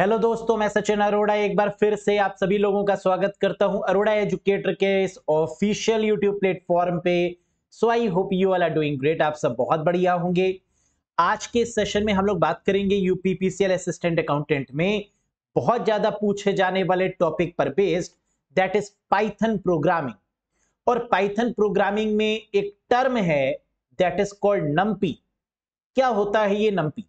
Hello दोस्तों, मैं सचिन अरोड़ा एक बार फिर से आप सभी लोगों का स्वागत करता हूं अरोड़ा एजुकेटर के इस ऑफिशियल यूट्यूब प्लेटफॉर्म पे। So I hope you all are doing great. आप सब बहुत बढ़िया होंगे। आज के सेशन में हम लोग बात करेंगे यूपीपीसीएल असिस्टेंट अकाउंटेंट में बहुत ज्यादा पूछे जाने वाले टॉपिक पर based, that is Python programming. और पाइथन प्रोग्रामिंग में एक टर्म है दैट इज कॉल्ड नंपी। क्या होता है ये नंपी?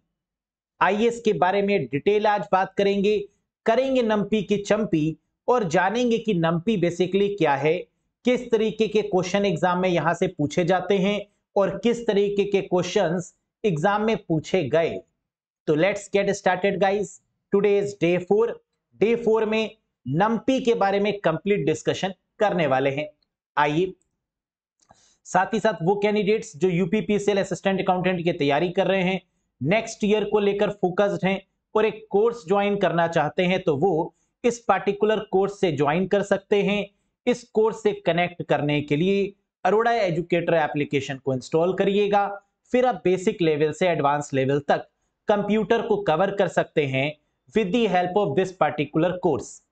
आइए इसके बारे में डिटेल आज बात करेंगे नंपी की चंपी, और जानेंगे कि नंपी बेसिकली क्या है, किस तरीके के क्वेश्चन एग्जाम में यहां से पूछे जाते हैं और किस तरीके के क्वेश्चंस एग्जाम में पूछे गए। तो let's get started guys. Today is day 4 में नंपी के बारे में कंप्लीट डिस्कशन करने वाले हैं। आइए, साथ ही साथ वो कैंडिडेट्स जो यूपीपीसीएल असिस्टेंट अकाउंटेंट की तैयारी कर रहे हैं, नेक्स्ट ईयर को लेकर फोकस्ड हैं और एक कोर्स ज्वाइन करना चाहते हैं, तो वो इस पार्टिकुलर कोर्स से ज्वाइन कर सकते हैं। इस कोर्स से कनेक्ट करने के लिए अरोड़ा एजुकेटर एप्लीकेशन को इंस्टॉल करिएगा। फिर आप बेसिक लेवल से एडवांस लेवल तक कंप्यूटर को कवर कर सकते हैं with the help of this particular course.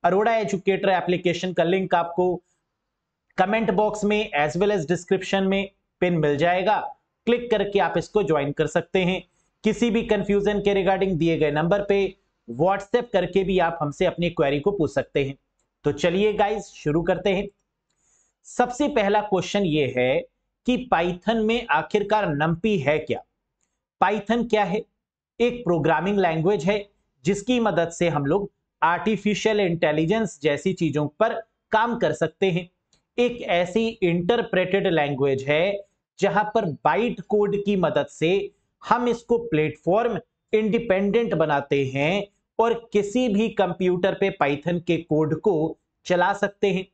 Arora educator application का लिंक आपको कमेंट बॉक्स में एज वेल एज डिस्क्रिप्शन में पिन मिल जाएगा। क्लिक करके आप इसको ज्वाइन कर सकते हैं। किसी भी कंफ्यूजन के रिगार्डिंग दिए गए नंबर पे व्हाट्सएप करके भी आप हमसे अपनी क्वेरी को पूछ सकते हैं। तो चलिए गाइस शुरू करते हैं। सबसे पहला क्वेश्चन ये है कि पाइथन में आखिरकार नंपी है क्या? पाइथन क्या है? एक प्रोग्रामिंग लैंग्वेज है जिसकी मदद से हम लोग आर्टिफिशियल इंटेलिजेंस जैसी चीजों पर काम कर सकते हैं। एक ऐसी इंटरप्रेटेड लैंग्वेज है जहां पर बाइट कोड की मदद से हम इसको प्लेटफॉर्म इंडिपेंडेंट बनाते हैं और किसी भी कंप्यूटर पे पाइथन के कोड को चला सकते हैं,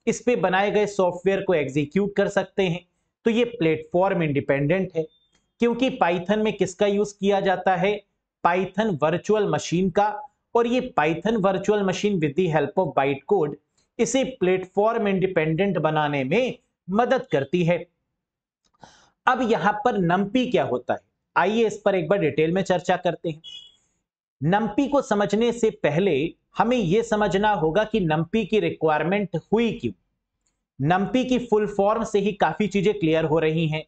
इस पे बनाए गए सॉफ्टवेयर को एग्जीक्यूट कर सकते हैं। तो ये प्लेटफॉर्म इंडिपेंडेंट है क्योंकि पाइथन में किसका यूज किया जाता है? पाइथन वर्चुअल मशीन का। और ये Python virtual machine with the help of byte code इसे प्लेटफॉर्म इंडिपेंडेंट बनाने में मदद करती है। अब यहां पर नंपी क्या होता है, आइए इस पर एक बार डिटेल में चर्चा करते हैं। नंपी को समझने से पहले हमें यह समझना होगा कि नंपी की रिक्वायरमेंट हुई क्यों। नंपी की फुल फॉर्म से ही काफी चीजें क्लियर हो रही हैं।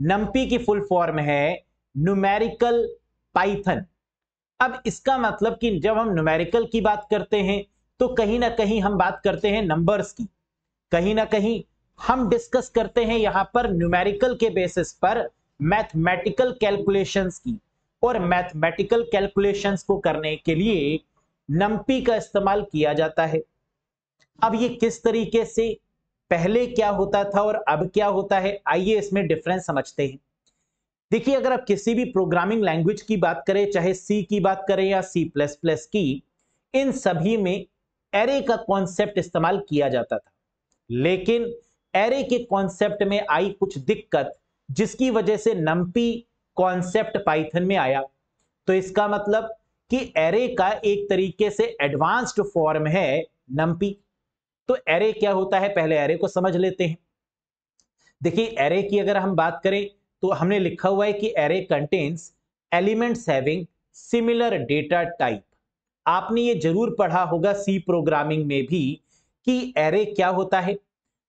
नंपी की फुल फॉर्म है न्यूमेरिकल पाइथन। अब इसका मतलब कि जब हम न्यूमेरिकल की बात करते हैं तो कहीं ना कहीं हम बात करते हैं नंबर्स की, कहीं ना कहीं हम डिस्कस करते हैं यहां पर न्यूमेरिकल के बेसिस पर मैथमेटिकल कैलकुलेशंस की। और मैथमेटिकल कैलकुलेशंस को करने के लिए नंपी का इस्तेमाल किया जाता है। अब ये किस तरीके से, पहले क्या होता था और अब क्या होता है, आइए इसमें डिफरेंस समझते हैं। देखिए, अगर आप किसी भी प्रोग्रामिंग लैंग्वेज की बात करें, चाहे सी की बात करें या C++ की, इन सभी में एरे का कॉन्सेप्ट इस्तेमाल किया जाता था। लेकिन एरे के कॉन्सेप्ट में आई कुछ दिक्कत जिसकी वजह से नंपी कॉन्सेप्ट पाइथन में आया। तो इसका मतलब कि एरे का एक तरीके से एडवांस्ड फॉर्म है नंपी। तो एरे क्या होता है, पहले एरे को समझ लेते हैं। देखिए, एरे की अगर हम बात करें तो हमने लिखा हुआ है कि array contains elements having similar data type. आपने ये जरूर पढ़ा होगा सी प्रोग्रामिंग में भी कि एरे क्या होता है।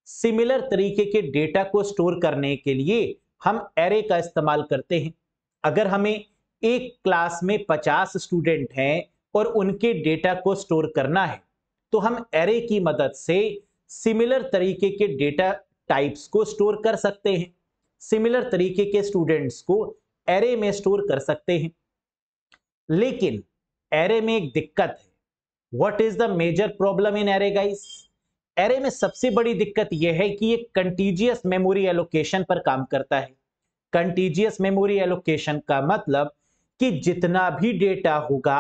सिमिलर तरीके के डेटा को स्टोर करने के लिए हम एरे का इस्तेमाल करते हैं। अगर हमें एक क्लास में 50 स्टूडेंट हैं और उनके डेटा को स्टोर करना है तो हम एरे की मदद से सिमिलर तरीके के डेटा टाइप्स को स्टोर कर सकते हैं, सिमिलर तरीके के स्टूडेंट्स को एरे में स्टोर कर सकते हैं। लेकिन एरे में एक दिक्कत है। What is the major problem in array guys? Array में सबसे बड़ी दिक्कत यह है कि ये कंटीजियस मेमोरी एलोकेशन पर काम करता है। कंटीजियस मेमोरी एलोकेशन का मतलब कि जितना भी डेटा होगा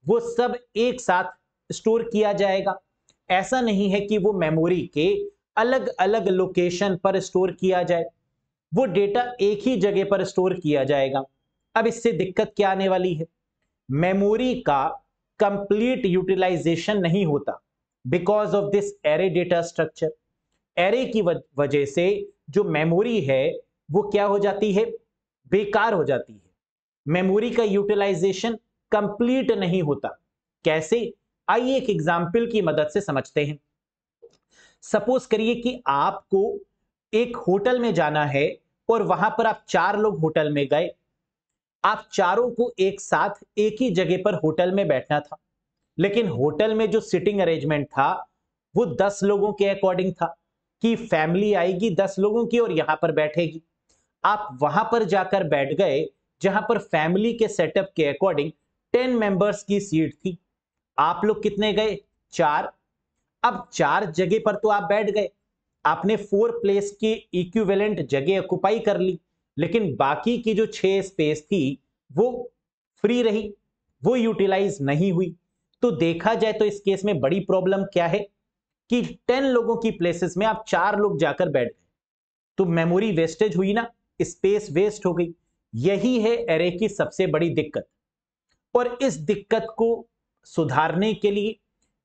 वो सब एक साथ स्टोर किया जाएगा। ऐसा नहीं है कि वो मेमोरी के अलग अलग लोकेशन पर स्टोर किया जाए, वो डेटा एक ही जगह पर स्टोर किया जाएगा। अब इससे दिक्कत क्या आने वाली है? मेमोरी का कंप्लीट यूटिलाइजेशन नहीं होता because of this array data structure. Array की वजह से जो मेमोरी है वो क्या हो जाती है? बेकार हो जाती है। मेमोरी का यूटिलाइजेशन कंप्लीट नहीं होता। कैसे, आइए एक एग्जाम्पल की मदद से समझते हैं। सपोज करिए कि आपको एक होटल में जाना है और वहां पर आप 4 लोग होटल में गए। आप चारों को एक साथ एक ही जगह पर होटल में बैठना था, लेकिन होटल में जो सिटिंग अरेंजमेंट था वो 10 लोगों के अकॉर्डिंग था कि फैमिली आएगी 10 लोगों की और यहां पर बैठेगी। आप वहां पर जाकर बैठ गए जहां पर फैमिली के सेटअप के अकॉर्डिंग 10 मेंबर्स की सीट थी। आप लोग कितने गए? 4। अब 4 जगह पर तो आप बैठ गए, आपने 4 प्लेस की इक्विवेलेंट जगह ऑक्युपाई कर ली, लेकिन बाकी की जो 6 स्पेस थी वो फ्री रही, वो यूटिलाइज नहीं हुई। तो देखा जाए तो इस केस में बड़ी प्रॉब्लम क्या है कि 10 लोगों की प्लेसेस में आप 4 लोग जाकर बैठ गए, तो मेमोरी वेस्टेज हुई ना, स्पेस वेस्ट हो गई। यही है एरे की सबसे बड़ी दिक्कत। और इस दिक्कत को सुधारने के लिए,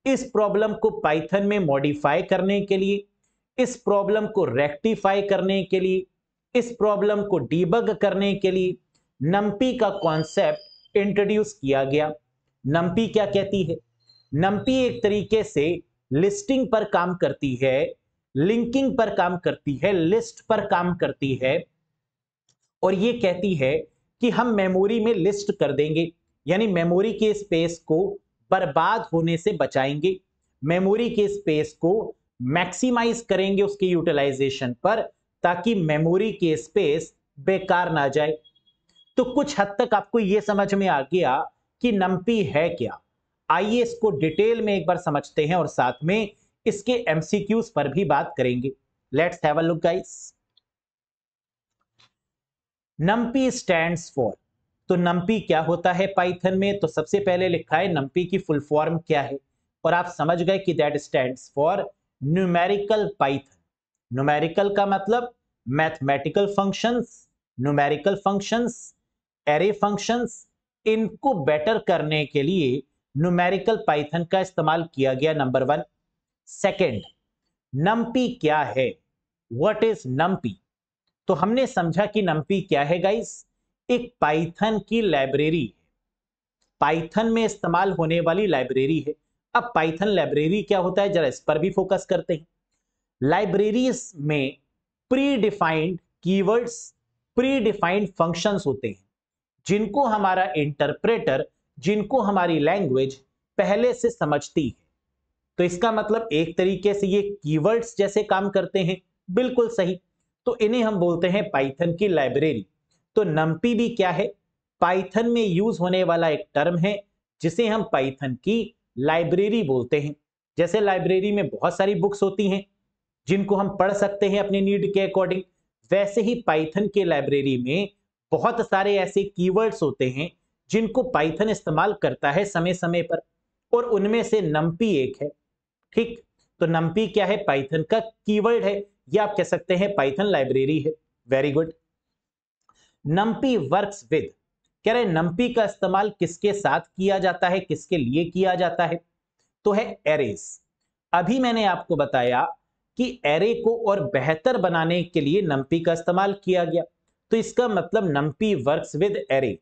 इस प्रॉब्लम को पाइथन में मॉडिफाई करने के लिए, इस प्रॉब्लम को रेक्टिफाई करने के लिए, इस प्रॉब्लम को डीबग करने के लिए नंपी का कॉन्सेप्ट इंट्रोड्यूस किया गया। नंपी क्या कहती है? नंपी एक तरीके से लिस्टिंग पर काम करती है, लिंकिंग पर काम करती है, लिस्ट पर काम करती है, और ये कहती है कि हम मेमोरी में लिस्ट कर देंगे, यानी मेमोरी के स्पेस को बर्बाद होने से बचाएंगे, मेमोरी के स्पेस को मैक्सिमाइज करेंगे उसके यूटिलाइजेशन पर, ताकि मेमोरी के स्पेस बेकार ना जाए। तो कुछ हद तक आपको यह समझ में आ गया कि नंपी है क्या। आइए इसको डिटेल में एक बार समझते हैं और साथ में इसके एमसीक्यूज पर भी बात करेंगे। Let's have a look guys. NumPy stands for, तो नंपी क्या होता है पाइथन में? तो सबसे पहले लिखा है नंपी की फुल फॉर्म क्या है, और आप समझ गए कि that stands for numerical Python. Numerical का मतलब mathematical functions, numerical functions, array functions, इनको बेटर करने के लिए न्यूमेरिकल पाइथन का इस्तेमाल किया गया, नंबर 1। सेकंड, नंपी क्या है? What is NumPy? तो हमने समझा कि नंपी क्या है गाइस, एक पाइथन की लाइब्रेरी, पाइथन में इस्तेमाल होने वाली लाइब्रेरी है। अब पाइथन लाइब्रेरी क्या होता है, जरा इस पर भी फोकस करते हैं। लाइब्रेरीज में pre defined keywords, pre defined functions होते हैं, जिनको हमारा इंटरप्रेटर, जिनको हमारी लैंग्वेज पहले से समझती है। तो इसका मतलब एक तरीके से ये कीवर्ड्स जैसे काम करते हैं, बिल्कुल सही। तो इन्हें हम बोलते हैं पाइथन की लाइब्रेरी। तो नंपी भी क्या है? पाइथन में यूज होने वाला एक टर्म है जिसे हम पाइथन की लाइब्रेरी बोलते हैं। जैसे लाइब्रेरी में बहुत सारी बुक्स होती हैं जिनको हम पढ़ सकते हैं अपने नीड के अकॉर्डिंग, वैसे ही पाइथन के लाइब्रेरी में बहुत सारे ऐसे कीवर्ड्स होते हैं जिनको पाइथन इस्तेमाल करता है समय समय पर, और उनमें से नंपी एक है। ठीक, तो नंपी क्या है? पाइथन का कीवर्ड है, या आप कह सकते हैं पाइथन लाइब्रेरी है। Very good. NumPy works with, कह रहे नंपी का इस्तेमाल किसके साथ किया जाता है, किसके लिए किया जाता है? तो है एरेस। अभी मैंने आपको बताया कि एरे को और बेहतर बनाने के लिए नंपी का इस्तेमाल किया गया, तो इसका मतलब numpy works with array.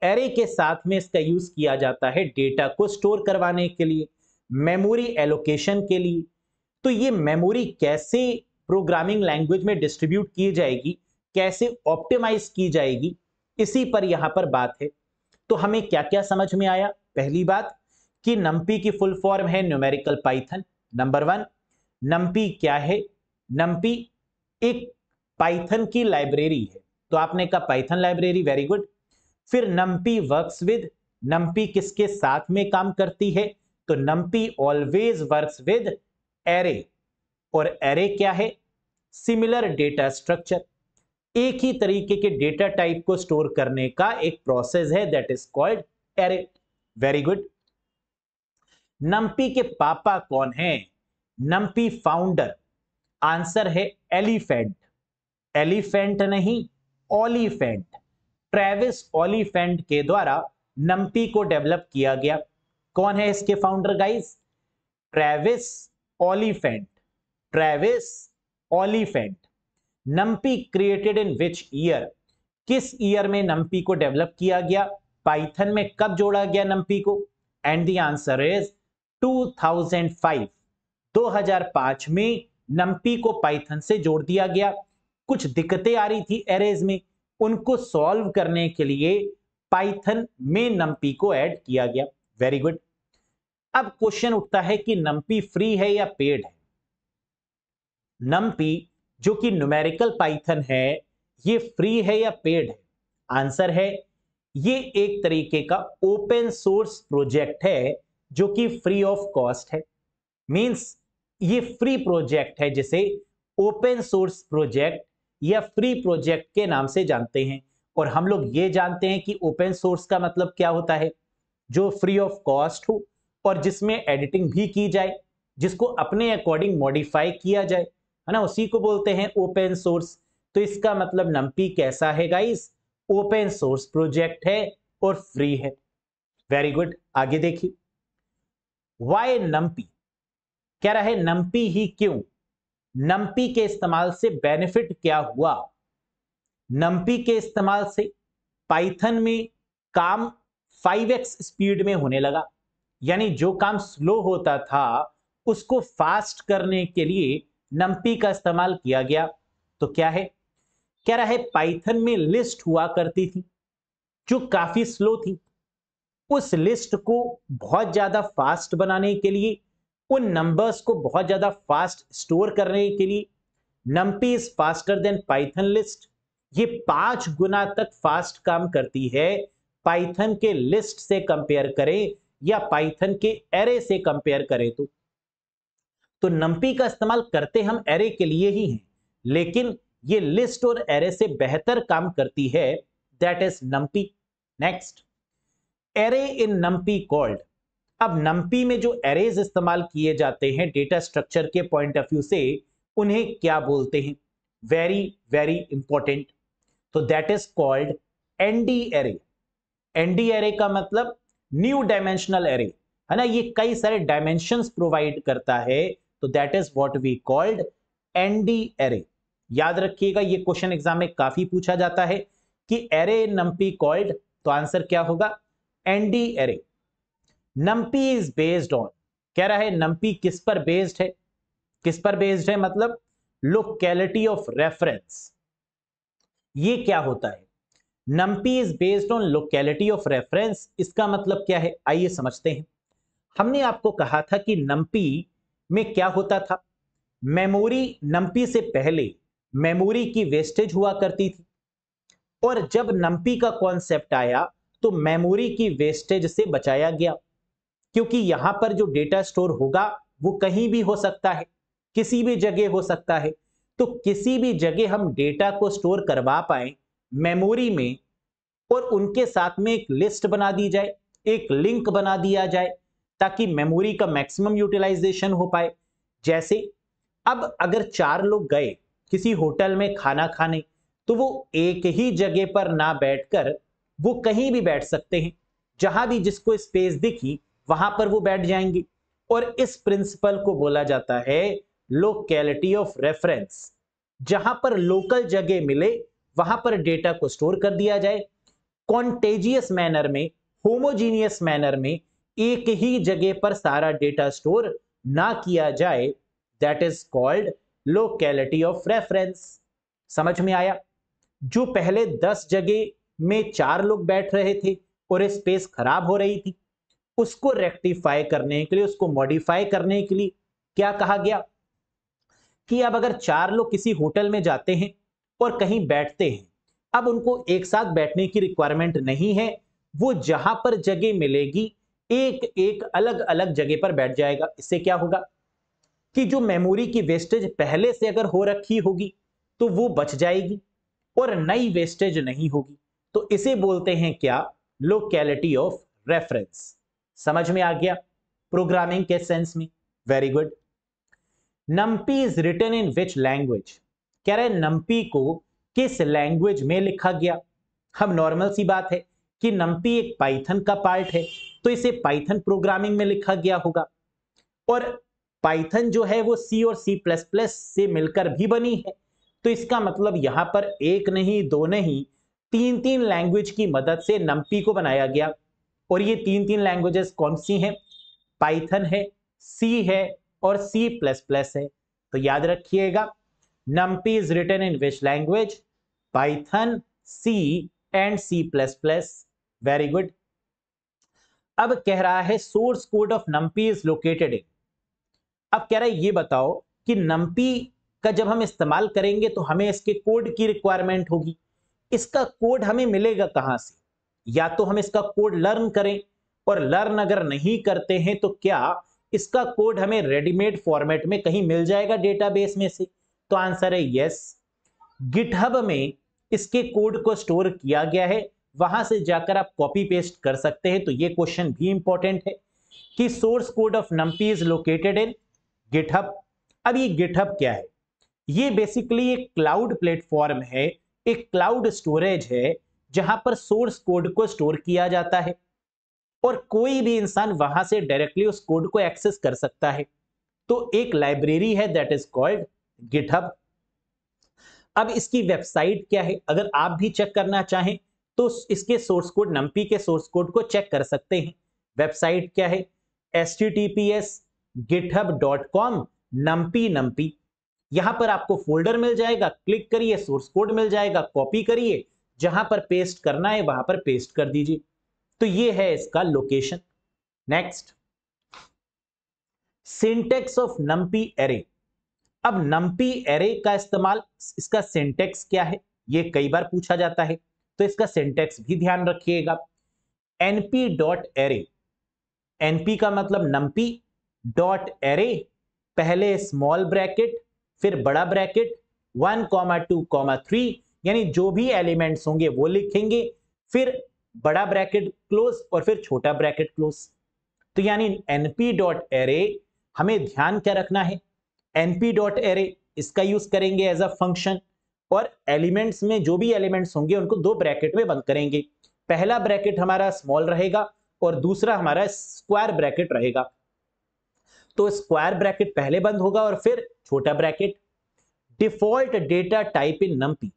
Array के साथ में इसका यूज किया जाता है डेटा को स्टोर करवाने के लिए, मेमोरी एलोकेशन के लिए। तो ये मेमोरी कैसे प्रोग्रामिंग लैंग्वेज में डिस्ट्रीब्यूट की जाएगी, कैसे ऑप्टिमाइज की जाएगी, इसी पर यहां पर बात है। तो हमें क्या क्या समझ में आया? पहली बात कि नंपी की फुल फॉर्म है न्यूमेरिकल पाइथन, नंबर 1। नंपी क्या है? नंपी एक पाइथन की लाइब्रेरी है, तो आपने कहा पाइथन लाइब्रेरी, वेरी गुड। फिर नंपी वर्क्स विद, नंपी किसके साथ में काम करती है? तो numpy always works with array, और एरे क्या है? सिमिलर डेटा स्ट्रक्चर, एक ही तरीके के डेटा टाइप को स्टोर करने का एक प्रोसेस है, that is called array. Very good. NumPy के पापा कौन है? नंपी फाउंडर, आंसर है एलिफेंट। एलिफेंट नहीं, ओलिफेंट। ट्रेविस ओलिफेंट के द्वारा नंपी को डेवलप किया गया। कौन है इसके founder guys? Travis Oliphant. Travis Oliphant. NumPy created in which year, किस ईयर में नंपी को डेवलप किया गया? पाइथन में कब जोड़ा गया नंपी को? And the answer is 2005। 2005 में नंपी को पाइथन से जोड़ दिया गया। कुछ दिक्कतें आ रही थी एरेज में, उनको सॉल्व करने के लिए पाइथन में नंपी को ऐड किया गया। Very good. अब क्वेश्चन उठता है कि नंपी फ्री है या पेड है। नंपी जो कि न्यूमेरिकल पाइथन है, ये फ्री है या पेड है? आंसर है ये एक तरीके का ओपन सोर्स प्रोजेक्ट है जो कि फ्री ऑफ कॉस्ट है। मींस ये फ्री प्रोजेक्ट है जिसे ओपन सोर्स प्रोजेक्ट या फ्री प्रोजेक्ट के नाम से जानते हैं। और हम लोग ये जानते हैं कि ओपन सोर्स का मतलब क्या होता है? जो फ्री ऑफ कॉस्ट हो और जिसमें एडिटिंग भी की जाए, जिसको अपने अकॉर्डिंग मॉडिफाई किया जाए, है ना, उसी को बोलते हैं ओपन सोर्स। तो इसका मतलब नंपी कैसा है गाइस? ओपन सोर्स प्रोजेक्ट है और फ्री है। Very good. आगे देखिए, वाई नंपी कह रहा है नंपी ही क्यों? नंपी के इस्तेमाल से बेनिफिट क्या हुआ? नंपी के इस्तेमाल से पाइथन में काम 5x स्पीड में होने लगा। यानी जो काम स्लो होता था उसको फास्ट करने के लिए नंपी का इस्तेमाल किया गया। तो क्या है? कह रहा है पाइथन में लिस्ट हुआ करती थी जो काफी स्लो थी। उस लिस्ट को बहुत ज्यादा फास्ट बनाने के लिए, उन नंबर्स को बहुत ज्यादा फास्ट स्टोर करने के लिए NumPy is faster than Python list. ये 5 गुना तक फास्ट काम करती है पाइथन के लिस्ट से कंपेयर करें या पाइथन के एरे से कंपेयर करें तो नंपी का इस्तेमाल करते हम एरे के लिए ही हैं, लेकिन ये लिस्ट और एरे से बेहतर काम करती है। That is NumPy. Next, array in NumPy called. अब नंपी में जो एरेज इस्तेमाल किए जाते हैं डेटा स्ट्रक्चर के पॉइंट ऑफ व्यू से, उन्हें क्या बोलते हैं? Very very important. तो that is called ND array. ND array का मतलब न्यू डायमेंशनल एरे, है ना, ये कई सारे डायमेंशंस प्रोवाइड करता है। तो that is what we called ND array. याद रखिएगा, ये क्वेश्चन एग्जाम में काफी पूछा जाता है कि एरे नंपी कॉल्ड, तो आंसर क्या होगा? ND array. NumPy is based on, कह रहा है नंपी किस पर बेस्ड है? किस पर बेस्ड है मतलब लोकेलिटी ऑफ रेफरेंस। ये क्या होता है? NumPy is based on locality of reference. इसका मतलब क्या है, आइए समझते हैं। हमने आपको कहा था कि नंपी में क्या होता था? मेमोरी, नंपी से पहले मेमोरी की वेस्टेज हुआ करती थी, और जब नंपी का कॉन्सेप्ट आया तो मेमोरी की वेस्टेज से बचाया गया, क्योंकि यहां पर जो डेटा स्टोर होगा वो कहीं भी हो सकता है, किसी भी जगह हो सकता है। तो किसी भी जगह हम डेटा को स्टोर करवा पाए मेमोरी में, और उनके साथ में एक लिस्ट बना दी जाए, एक लिंक बना दिया जाए, ताकि मेमोरी का मैक्सिमम यूटिलाइजेशन हो पाए। जैसे अब अगर 4 लोग गए किसी होटल में खाना खाने, तो वो एक ही जगह पर ना बैठकर वो कहीं भी बैठ सकते हैं, जहां भी जिसको स्पेस दिखी वहां पर वो बैठ जाएंगे। और इस प्रिंसिपल को बोला जाता है लोकेलिटी ऑफ रेफरेंस। जहां पर लोकल जगह मिले वहां पर डेटा को स्टोर कर दिया जाए, कॉन्टेजियस मैनर में, होमोजीनियस मैनर में, एक ही जगह पर सारा डेटा स्टोर ना किया जाए। That is called locality of reference. समझ में आया? जो पहले 10 जगह में 4 लोग बैठ रहे थे और स्पेस खराब हो रही थी, उसको रेक्टिफाई करने के लिए, उसको मॉडिफाई करने के लिए क्या कहा गया कि अब अगर 4 लोग किसी होटल में जाते हैं और कहीं बैठते हैं, अब उनको एक साथ बैठने की रिक्वायरमेंट नहीं है, वो जहां पर जगह मिलेगी एक एक अलग अलग जगह पर बैठ जाएगा। इससे क्या होगा कि जो मेमोरी की वेस्टेज पहले से अगर हो रखी होगी तो वो बच जाएगी और नई वेस्टेज नहीं होगी। तो इसे बोलते हैं क्या? Locality of reference. समझ में आ गया प्रोग्रामिंग के सेंस में? Very good. NumPy is written in which language? कह रहे नंपी को किस लैंग्वेज में लिखा गया? हम नॉर्मल सी बात है कि नंपी एक पाइथन का पार्ट है, तो इसे पाइथन प्रोग्रामिंग में लिखा गया होगा। और पाइथन जो है वो सी और सी प्लस प्लस से मिलकर भी बनी है, तो इसका मतलब यहां पर एक नहीं, दो नहीं, 3 लैंग्वेज की मदद से नंपी को बनाया गया। और ये तीन तीन लैंग्वेजेस कौन सी हैं? पाइथन है, सी है और सी प्लस प्लस है। तो याद रखिएगा, NumPy is written in which language? Python, C and C plus plus. Very good. अब कह रहा है source code of NumPy is located in. अब कह रहा है ये बताओ कि NumPy का जब हम इस्तेमाल करेंगे तो हमें इसके कोड की रिक्वायरमेंट होगी। इसका कोड हमें मिलेगा कहां से? या तो हम इसका कोड लर्न करें, और लर्न अगर नहीं करते हैं तो क्या इसका कोड हमें रेडीमेड फॉर्मेट में कहीं मिल जाएगा डेटाबेस में से? तो आंसर है यस। गिटहब में इसके कोड को स्टोर किया गया है, वहां से जाकर आप कॉपी पेस्ट कर सकते हैं। तो ये क्वेश्चन भी इंपॉर्टेंट है कि source code of NumPy is located in GitHub. अब ये गिटहब क्या है? ये बेसिकली एक क्लाउड प्लेटफॉर्म है, एक क्लाउड स्टोरेज है, जहां पर सोर्स कोड को स्टोर किया जाता है और कोई भी इंसान वहां से डायरेक्टली उस कोड को एक्सेस कर सकता है। तो एक लाइब्रेरी है दैट इज कॉल्ड गिटहब। अब इसकी वेबसाइट क्या है? अगर आप भी चेक करना चाहें तो इसके सोर्स कोड, NumPy के सोर्स कोड को चेक कर सकते हैं। वेबसाइट क्या है? https://github.com numpy। यहां पर आपको फोल्डर मिल जाएगा, क्लिक करिए, सोर्स कोड मिल जाएगा, कॉपी करिए, जहां पर पेस्ट करना है वहां पर पेस्ट कर दीजिए। तो ये है इसका location. Next, syntax of NumPy array. अब NumPy एरे का इस्तेमाल, इसका सिंटेक्स क्या है, ये कई बार पूछा जाता है, तो इसका सिंटेक्स भी ध्यान रखिएगा। np.array, np का मतलब NumPy डॉट एरे, पहले स्मॉल ब्रैकेट फिर बड़ा ब्रैकेट 1, 2, 3, यानी जो भी एलिमेंट्स होंगे वो लिखेंगे, फिर बड़ा ब्रैकेट क्लोज और फिर छोटा ब्रैकेट क्लोज। तो यानी np.array हमें ध्यान क्या रखना है? np.array इसका यूज करेंगे एज अ फंक्शन, और एलिमेंट्स में जो भी एलिमेंट्स होंगे उनको दो ब्रैकेट में बंद करेंगे। पहला ब्रैकेट हमारा स्मॉल रहेगा और दूसरा हमारा स्क्वायर ब्रैकेट रहेगा। तो स्क्वायर ब्रैकेट पहले बंद होगा और फिर छोटा bracket. Default data type in NumPy।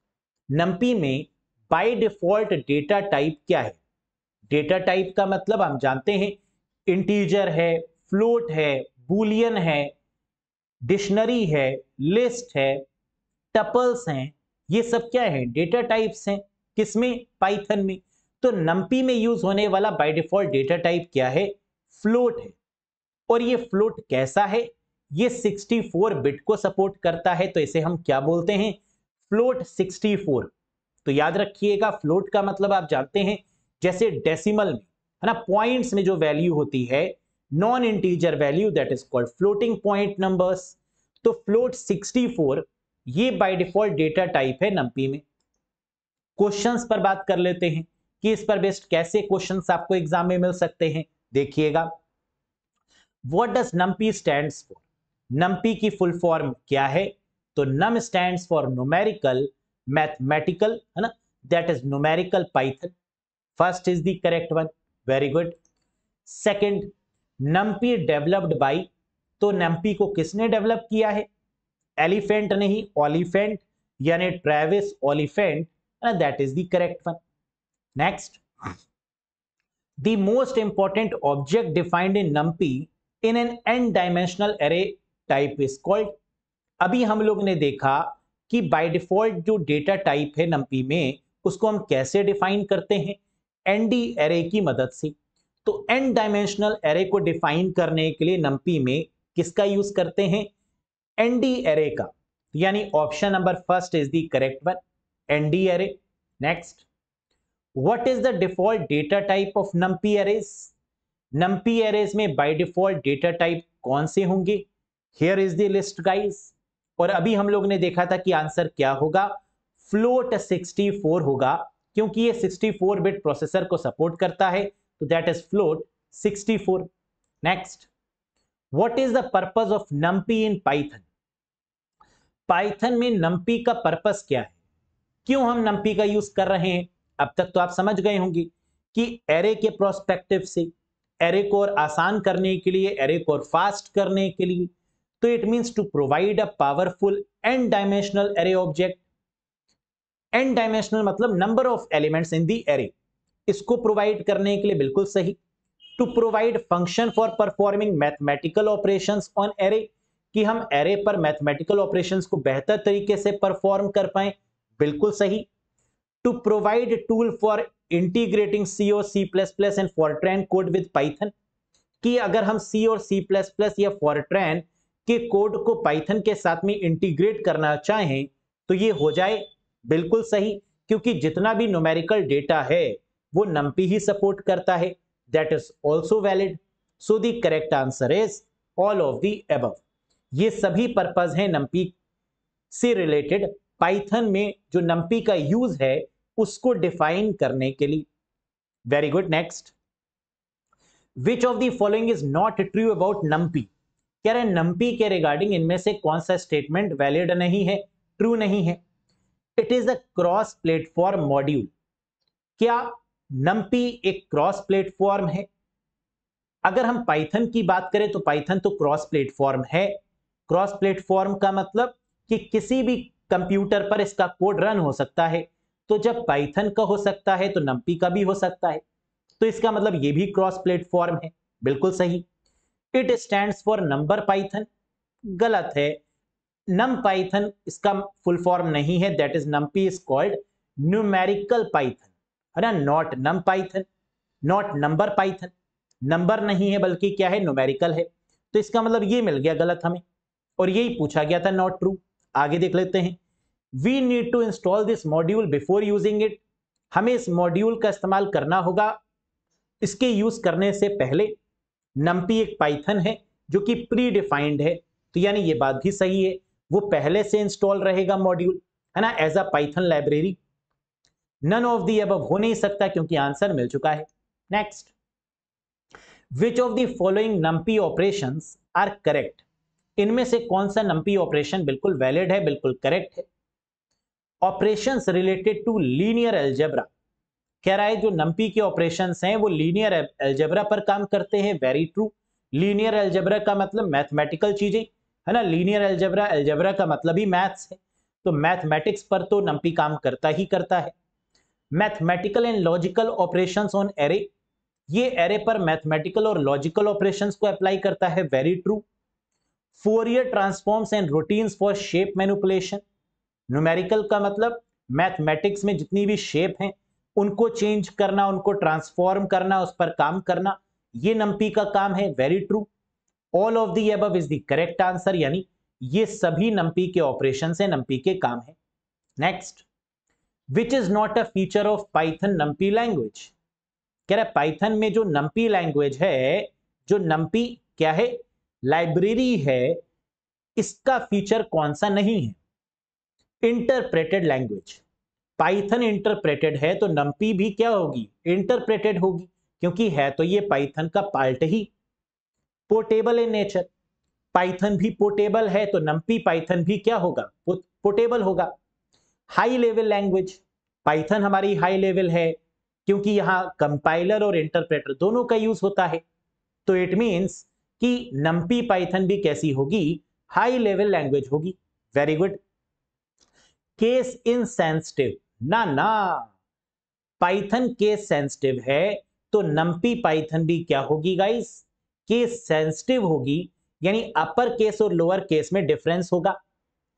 NumPy में बाय डिफॉल्ट डेटा टाइप क्या है? डेटा टाइप का मतलब हम जानते हैं, इंटीजर है, फ्लोट है, बूलियन है, डिक्शनरी है, लिस्ट है, टपल्स हैं, ये सब क्या है? डेटा टाइप्स हैं। किसमें? पाइथन में। तो NumPy में यूज होने वाला बाय डिफॉल्ट डेटा टाइप क्या है? फ्लोट है। और ये फ्लोट कैसा है? ये 64 बिट को सपोर्ट करता है, तो इसे हम क्या बोलते हैं? फ्लोट 64। तो याद रखिएगा, फ्लोट का मतलब आप जानते हैं, जैसे डेसिमल में है ना, पॉइंट्स में जो वैल्यू होती है, non integer value, that is called floating point numbers. तो फ्लोट 64 ये बाय डिफॉल्ट डेटा टाइप है NumPy में। क्वेश्चंस पर बात कर लेते हैं कि इस पर बेस्ड कैसे क्वेश्चंस आपको एग्जाम में मिल सकते हैं। देखिएगा, what does NumPy stands for? NumPy की फुल फॉर्म क्या है? तो num stands for numerical mathematical, है ना, that is numerical Python. First is the correct one, very good. Second, NumPy developed by, तो NumPy को किसने डेवलप किया है? एलिफेंट नहीं, ओलिफेंट, यानी Travis Oliphant, that is the correct one. Next, the most important object defined in NumPy in an n dimensional array type is called. अभी हम लोग ने देखा कि बाय डिफॉल्ट जो डेटा टाइप है NumPy में, उसको हम कैसे डिफाइन करते हैं? ND एरे की मदद से। तो n डायमेंशनल एरे को डिफाइन करने के लिए NumPy में किसका यूज करते हैं? ND एरे का, यानी option number first is the correct one, ND array. Next, what is the default data type of NumPy arrays? NumPy arrays में बाय डिफॉल्ट डेटा टाइप कौन से होंगे? Here is the list guys. और अभी हम लोग ने देखा था कि आंसर क्या होगा? फ्लोट 64 होगा, क्योंकि ये 64 बिट प्रोसेसर को सपोर्ट करता है, तो that is float 64। Next, what is the purpose of NumPy in Python? Python में NumPy का पर्पस क्या है? क्यों हम NumPy का यूज कर रहे हैं? अब तक तो आप समझ गए होंगे कि एरे के प्रोस्पेक्टिव से, एरे को और आसान करने के लिए, एरे को और फास्ट करने के लिए, तो it means to provide a powerful n dimensional array object. n dimensional मतलब number of elements in the array. इसको प्रोवाइड करने के लिए बिल्कुल सही। To provide function for performing mathematical operations on array, कि हम एरे पर मैथमेटिकल ऑपरेशंस को बेहतर तरीके से परफॉर्म कर पाए, बिल्कुल सही। To provide tool for integrating C और C plus plus and Fortran code with Python, कि अगर हम सी और सी प्लस प्लस या फॉरट्रैन के कोड को पाइथन के साथ में इंटीग्रेट करना चाहें तो ये हो जाए, बिल्कुल सही, क्योंकि जितना भी न्यूमेरिकल डेटा है वो नंपी ही सपोर्ट करता है, that is also valid. So the correct answer is all of the above. ये सभी पर्पज हैं नंपी से रिलेटेड, पाइथन में जो नंपी का यूज है उसको डिफाइन करने के लिए। Very good, next. Which of the following is not true about NumPy, कह रहे नंपी के रिगार्डिंग इनमें से कौन सा स्टेटमेंट वैलिड नहीं है, ट्रू नहीं है। It is a cross platform module, क्या नंपी एक क्रॉस प्लेटफॉर्म है? अगर हम पाइथन की बात करें तो पाइथन तो क्रॉस प्लेटफॉर्म है। क्रॉस प्लेटफॉर्म का मतलब कि किसी भी कंप्यूटर पर इसका कोड रन हो सकता है, तो जब पाइथन का हो सकता है तो नंपी का भी हो सकता है, तो इसका मतलब ये भी क्रॉस प्लेटफॉर्म है, बिल्कुल सही। It stands for number Python, गलत है। नम पाइथन इसका फुल फॉर्म नहीं है, that is NumPy is called numerical Python, है ना, not num Python, not number Python. Number नहीं है बल्कि क्या है, न्यूमेरिकल है, तो इसका मतलब ये मिल गया गलत हमें, और यही पूछा गया था, नॉट ट्रू। आगे देख लेते हैं। We need to install this module before using it, हमें इस मॉड्यूल का इस्तेमाल करना होगा इसके यूज करने से पहले। नंपी एक पाइथन है जो कि प्री डिफाइंड है, तो यानी ये बात भी सही है, वो पहले से इंस्टॉल रहेगा मॉड्यूल, है ना, as a Python library. None of the above हो नहीं सकता क्योंकि आंसर मिल चुका है। Next, which of the following NumPy operations are correct, इनमें से कौन सा नंपी ऑपरेशन बिल्कुल वैलिड है, बिल्कुल करेक्ट है? Operations related to linear algebra, कह रहा है जो नंपी के ऑपरेशंस हैं वो लीनियर अलजेब्रा पर काम करते हैं, वेरी ट्रू। लीनियर अलजेब्रा का मतलब मैथमेटिकल चीजें, है ना, लीनियर अलजेब्रा, अलजेब्रा का मतलब ही मैथ्स है, तो मैथमेटिक्स पर तो नंपी काम करता ही करता है। Mathematical and logical operations on array, ये एरे पर मैथमेटिकल और लॉजिकल ऑपरेशंस को अप्लाई करता है, very true. Fourier transforms and routines for shape manipulation, numerical का मतलब मैथमेटिक्स में जितनी भी शेप हैं उनको चेंज करना, उनको ट्रांसफॉर्म करना, उस पर काम करना, ये नंपी का काम है, very true. All of the above is the correct answer, यानी ये सभी नंपी के ऑपरेशन है, नंपी के काम है। Next, which is not a feature of Python NumPy language, कह रहा है पाइथन में जो नंपी लैंग्वेज है, जो नंपी क्या है, लाइब्रेरी है, इसका फीचर कौन सा नहीं है? इंटरप्रेटेड लैंग्वेज, पाइथन इंटरप्रेटेड है तो नंपी भी क्या होगी, इंटरप्रेटेड होगी, क्योंकि है तो ये पाइथन का part he. Portable in nature, Python भी पोर्टेबल है तो नंपी पाइथन भी क्या होगा, पोर्टेबल होगा। हाई लेवल लैंग्वेज, पाइथन हमारी हाई लेवल है क्योंकि यहां कंपाइलर और इंटरप्रेटर दोनों का यूज होता है, तो इट मींस कि नंपी पाइथन भी कैसी होगी, हाई लेवल लैंग्वेज होगी, वेरी गुड। केस इनसेंसिटिव, ना ना, पाइथन केस सेंसिटिव है तो नंपी पाइथन भी क्या होगी गाइस, केस सेंसिटिव होगी, यानी अपर केस और लोअर केस में डिफरेंस होगा,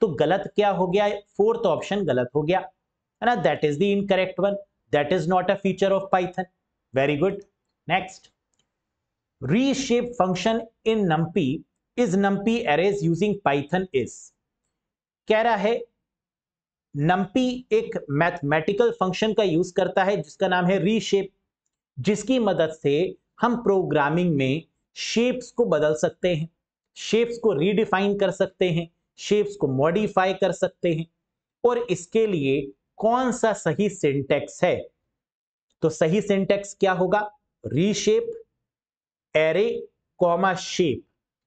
तो गलत क्या हो गया, फोर्थ ऑप्शन गलत हो गया, है ना, that is the incorrect one, that is not a feature of Python, very good. Next, reshape function in NumPy is NumPy arrays using Python is, कह रहा है नंपी एक मैथमेटिकल फंक्शन का यूज करता है जिसका नाम है रीशेप, जिसकी मदद से हम प्रोग्रामिंग में शेप्स को बदल सकते हैं, शेप्स को रीडिफाइन कर सकते हैं, शेप्स को मॉडिफाई कर सकते हैं, और इसके लिए कौन सा सही सिंटैक्स है, तो सही सिंटैक्स क्या होगा, रीशेप एरे कॉमा शेप,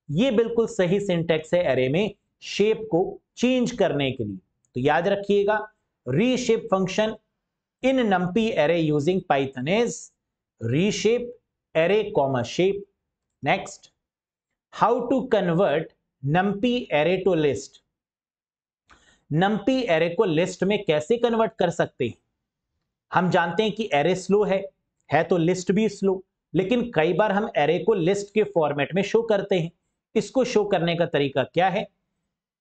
ये बिल्कुल सही सिंटैक्स है एरे में शेप को चेंज करने के लिए, तो याद रखिएगा reshape function in NumPy array using Python is reshape array comma shape. Next, how to convert NumPy array to list, NumPy array को लिस्ट में कैसे कन्वर्ट कर सकते हैं? हम जानते हैं कि एरे स्लो है, है तो लिस्ट भी स्लो, लेकिन कई बार हम एरे को लिस्ट के फॉर्मेट में शो करते हैं। इसको शो करने का तरीका क्या है,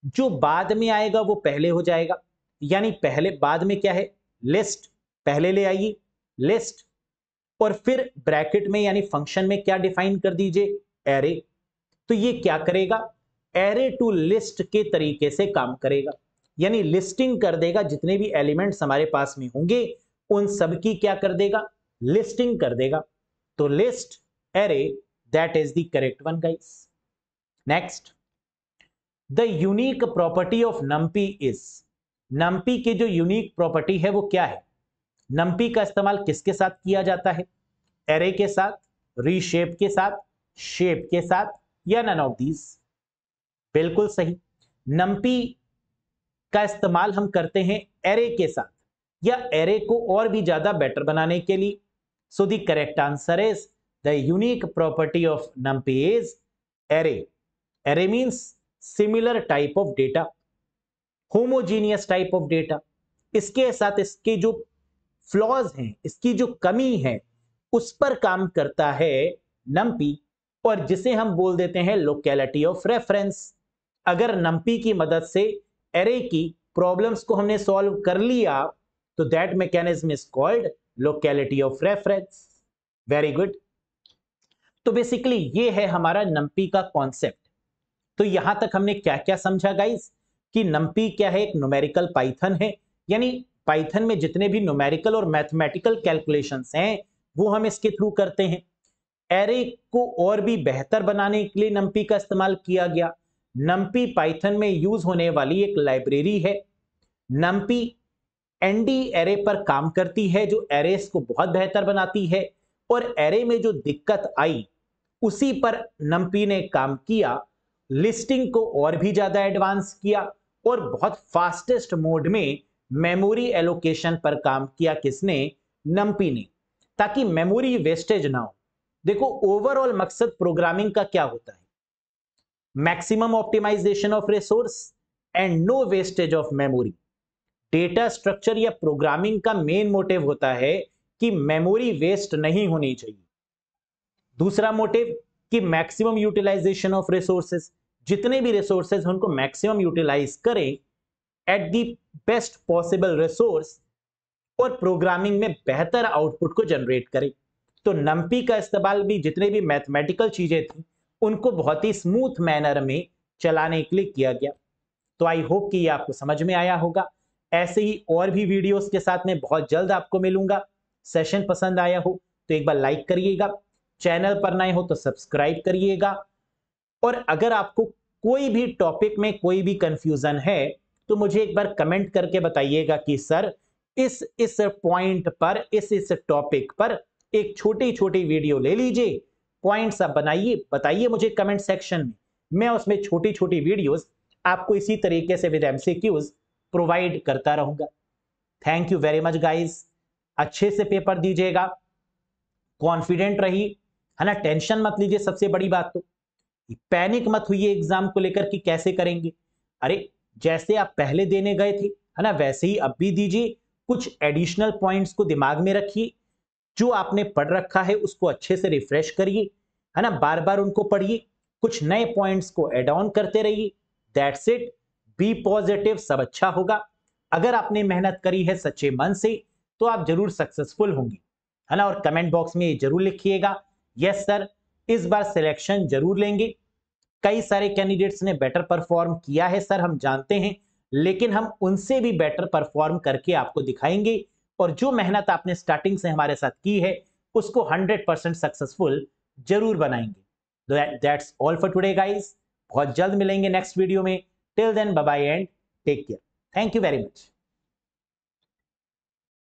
जो बाद में आएगा वो पहले हो जाएगा, यानी पहले बाद में क्या है, लिस्ट, पहले ले आइए लिस्ट, और फिर ब्रैकेट में यानी फंक्शन में क्या डिफाइन कर दीजिए, एरे। तो ये क्या करेगा, एरे टू लिस्ट के तरीके से काम करेगा, यानी लिस्टिंग कर देगा, जितने भी एलिमेंट्स हमारे पास में होंगे उन सब की क्या कर देगा, लिस्टिंग कर देगा। तो list array, that is the correct one guys. Next, the unique property of NumPy is, NumPy की जो यूनिक प्रॉपर्टी है वो क्या है, नंपी का इस्तेमाल किसके साथ किया जाता है, एरे के साथ, रीशेप के साथ, शेप के साथ, या नन ऑफ दीज। बिल्कुल सही, नंपी का इस्तेमाल हम करते हैं एरे के साथ या एरे को और भी ज्यादा बेटर बनाने के लिए। So the correct answer is the unique property of NumPy is array. Array means similar type of data, homogeneous type of data. इसके साथ इसके जो फ्लॉज हैं, इसकी जो कमी है, उस पर काम करता है नंपी, और जिसे हम बोल देते हैं लोकेलिटी ऑफ रेफरेंस। अगर नंपी की मदद से एरे की प्रॉब्लम्स को हमने सॉल्व कर लिया तो that mechanism is called locality of reference. Very good. तो बेसिकली ये है हमारा नंपी का कॉन्सेप्ट। तो यहां तक हमने क्या क्या समझा गाइस, कि नंपी क्या है, एक न्यूमेरिकल पाइथन है, यानी पाइथन में जितने भी न्यूमेरिकल और मैथमेटिकल कैलकुलेशंस हैं वो हम इसके थ्रू करते हैं। एरे को और भी बेहतर बनाने के लिए नंपी का इस्तेमाल किया गया। नंपी पाइथन में यूज होने वाली एक लाइब्रेरी है। नंपी एनडी एरे पर काम करती है, जो एरेस को बहुत बेहतर बनाती है, और एरे में जो दिक्कत आई उसी पर नंपी ने काम किया, लिस्टिंग को और भी ज्यादा एडवांस किया, और बहुत फास्टेस्ट मोड में मेमोरी एलोकेशन पर काम किया। किसने, नंपी ने, ताकि मेमोरी वेस्टेज ना हो। देखो ओवरऑल मकसद प्रोग्रामिंग का क्या होता है, maximum optimisation of resource and no wastage of memory. Data structure या प्रोग्रामिंग का मेन मोटिव होता है कि मेमोरी वेस्ट नहीं होनी चाहिए। दूसरा मोटिव कि मैक्सिमम यूटिलाइजेशन ऑफ रिसोर्सेज, जितने भी रिसोर्सेज उनको मैक्सिमम यूटिलाइज करें at the best possible resource, और प्रोग्रामिंग में बेहतर आउटपुट को जनरेट करें। तो नंपी का इस्तेमाल भी जितने भी मैथमेटिकल चीजें थी उनको बहुत ही स्मूथ मैनर में चलाने के लिए किया गया। तो आई होप कि ये आपको समझ में आया होगा। ऐसे ही और भी वीडियोस के साथ में बहुत जल्द आपको मिलूंगा। सेशन पसंद आया हो तो एक बार लाइक करिएगा, चैनल पर नए हो तो सब्सक्राइब करिएगा, और अगर आपको कोई भी टॉपिक में कोई भी कंफ्यूजन है तो मुझे एक बार कमेंट करके बताइएगा कि सर इस पॉइंट पर, इस टॉपिक पर एक छोटी छोटी वीडियो ले लीजिए, पॉइंट्स आप बनाइए, बताइए मुझे कमेंट सेक्शन में। मैं उसमें छोटी छोटी वीडियोस आपको इसी तरीके से विद एमसीक्यूज प्रोवाइड करता रहूंगा। Thank you very much guys. अच्छे से पेपर दीजिएगा, कॉन्फिडेंट रहिए, है ना, टेंशन मत लीजिए। सबसे बड़ी बात तो पैनिक मत हुई एग्जाम को लेकर कि कैसे करेंगे। अरे जैसे आप पहले देने गए थे, है ना, वैसे ही अब भी दीजिए। कुछ एडिशनल पॉइंट्स को दिमाग में रखिए, जो आपने पढ़ रखा है उसको अच्छे से रिफ्रेश करिए, है ना, बार बार उनको पढ़िए, कुछ नए पॉइंट्स को ऐड ऑन करते रहिए। दैट्स इट, बी पॉजिटिव, सब अच्छा होगा। अगर आपने मेहनत करी है सच्चे मन से तो आप जरूर सक्सेसफुल होंगे, है ना। और कमेंट बॉक्स में ये जरूर लिखिएगा, यस सर इस बार सिलेक्शन जरूर लेंगे। कई सारे कैंडिडेट्स ने बेटर परफॉर्म किया है सर, हम जानते हैं, लेकिन हम उनसे भी बेटर परफॉर्म करके आपको दिखाएंगे, और जो मेहनत आपने स्टार्टिंग से हमारे साथ की है उसको 100% सक्सेसफुल जरूर बनाएंगे। That's all for today guys. बहुत जल्द मिलेंगे नेक्स्ट वीडियो में। Till then bye bye and take care. Thank you very much.